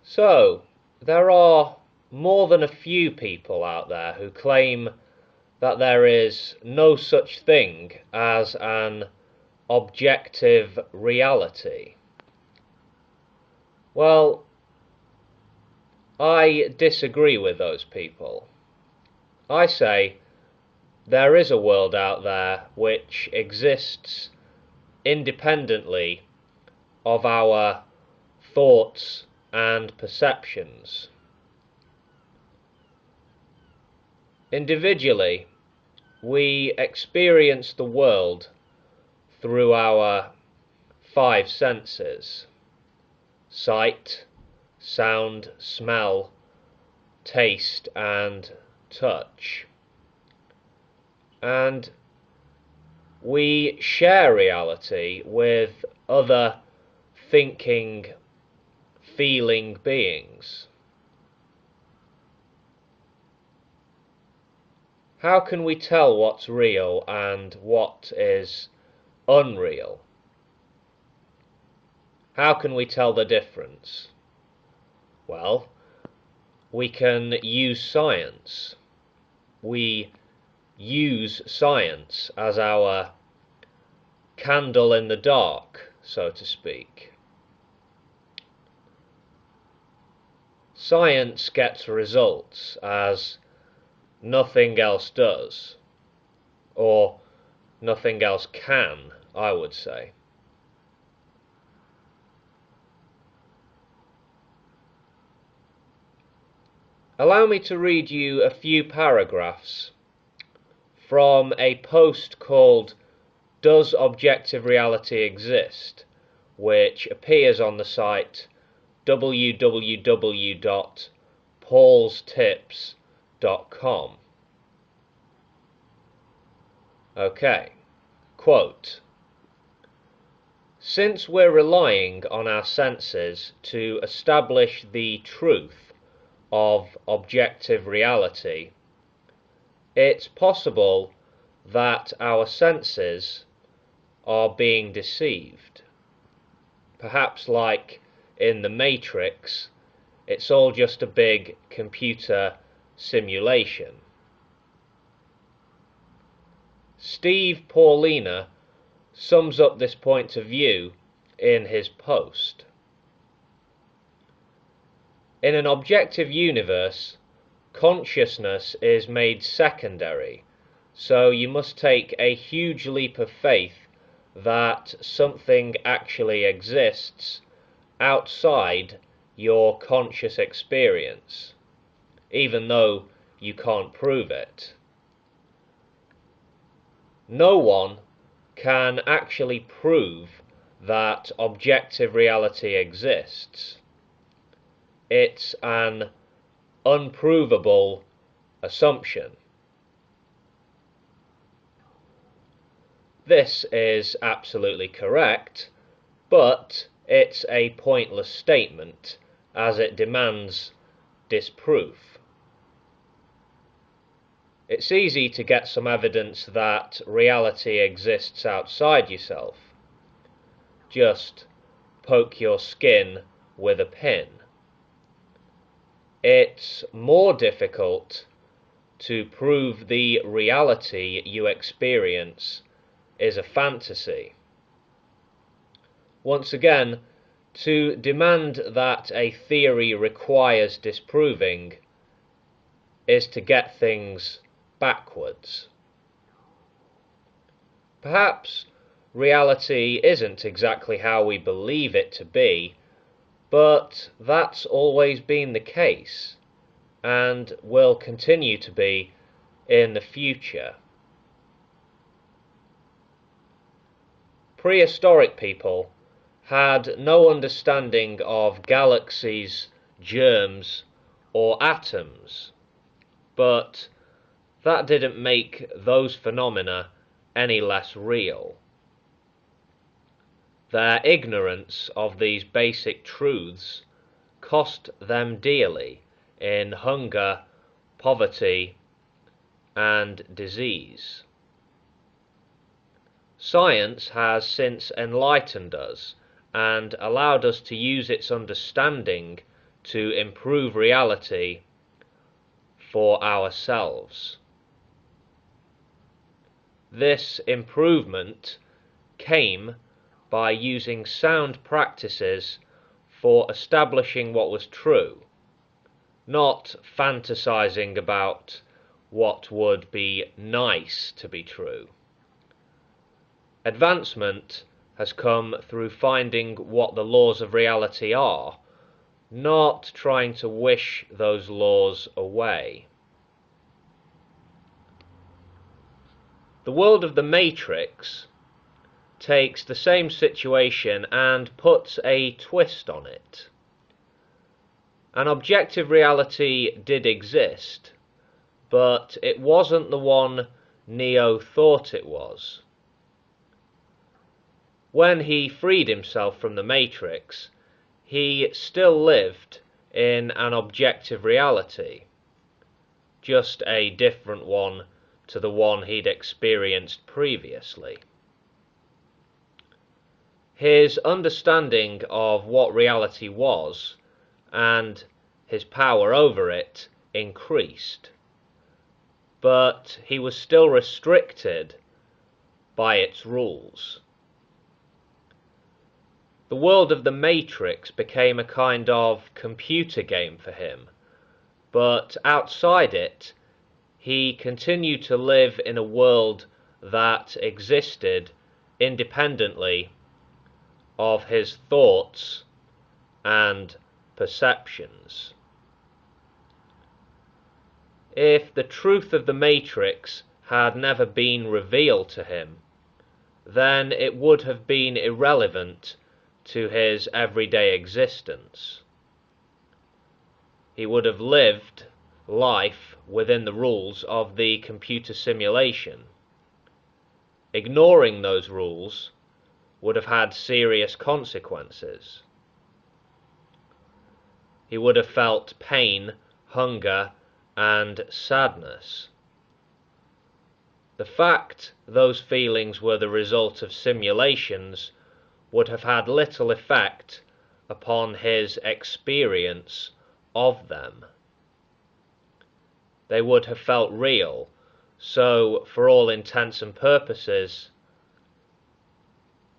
So, there are more than a few people out there who claim that there is no such thing as an objective reality. Well, I disagree with those people. I say there is a world out there which exists independently of our thoughts and perceptions. Individually, we experience the world through our five senses: sight, sound, smell, taste, and touch. And we share reality with other thinking, feeling beings. How can we tell what's real and what is unreal? How can we tell the difference? Well, we can use science. We use science as our candle in the dark, so to speak. Science gets results as nothing else does, or nothing else can, I would say. Allow me to read you a few paragraphs from a post called "Does Objective Reality Exist?", which appears on the site www.paulstips.com. Okay, quote: "Since we're relying on our senses to establish the truth of objective reality, it's possible that our senses are being deceived. Perhaps like in the Matrix, it's all just a big computer simulation." Steve Paulina sums up this point of view in his post. In an objective universe, consciousness is made secondary, so you must take a huge leap of faith that something actually exists outside your conscious experience, even though you can't prove it. No one can actually prove that objective reality exists. It's an unprovable assumption. This is absolutely correct, but it's a pointless statement, as it demands disproof. It's easy to get some evidence that reality exists outside yourself. Just poke your skin with a pin. It's more difficult to prove the reality you experience is a fantasy. Once again, to demand that a theory requires disproving is to get things backwards. Perhaps reality isn't exactly how we believe it to be, but that's always been the case, and will continue to be in the future. Prehistoric people had no understanding of galaxies, germs, or atoms, but that didn't make those phenomena any less real. Their ignorance of these basic truths cost them dearly in hunger, poverty, and disease. Science has since enlightened us and allowed us to use its understanding to improve reality for ourselves. This improvement came by using sound practices for establishing what was true, not fantasizing about what would be nice to be true. Advancement has come through finding what the laws of reality are, not trying to wish those laws away. The world of the Matrix takes the same situation and puts a twist on it. An objective reality did exist, but it wasn't the one Neo thought it was. When he freed himself from the Matrix, he still lived in an objective reality, just a different one to the one he'd experienced previously. His understanding of what reality was and his power over it increased, but he was still restricted by its rules. The world of the Matrix became a kind of computer game for him, but outside it, he continued to live in a world that existed independently of his thoughts and perceptions. If the truth of the Matrix had never been revealed to him, then it would have been irrelevant to his everyday existence. He would have lived life within the rules of the computer simulation. Ignoring those rules would have had serious consequences. He would have felt pain, hunger, and sadness. The fact those feelings were the result of simulations would have had little effect upon his experience of them. They would have felt real, so for all intents and purposes,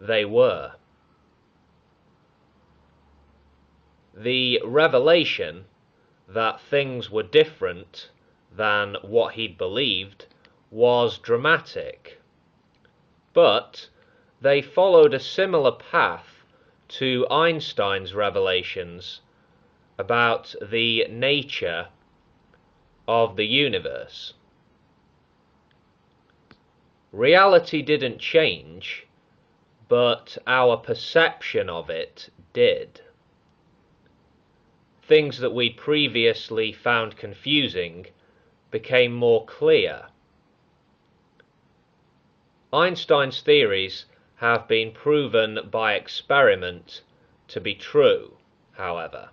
they were. The revelation that things were different than what he'd believed was dramatic, but they followed a similar path to Einstein's revelations about the nature of the universe. Reality didn't change, but our perception of it did. Things that we'd previously found confusing became more clear. Einstein's theories have been proven by experiment to be true, however.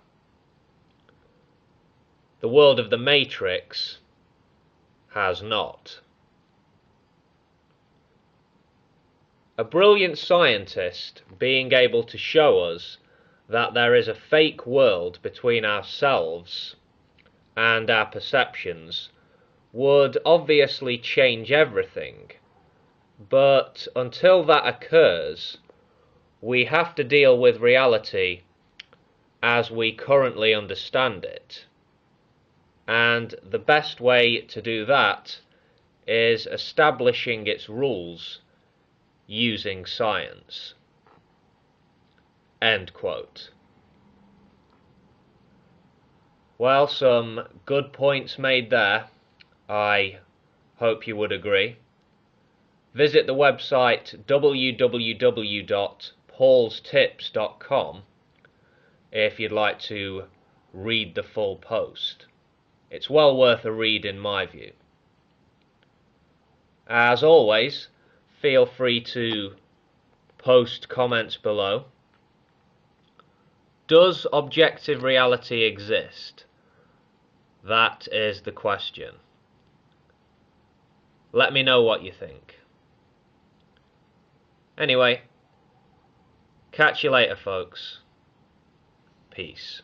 The world of the Matrix has not. A brilliant scientist being able to show us that there is a fake world between ourselves and our perceptions would obviously change everything, but until that occurs, we have to deal with reality as we currently understand it. And the best way to do that is establishing its rules using science. End quote. Well, some good points made there. I hope you would agree. Visit the website www.paulstips.com if you'd like to read the full post. It's well worth a read in my view. As always, feel free to post comments below. Does objective reality exist? That is the question. Let me know what you think. Anyway, catch you later, folks. Peace.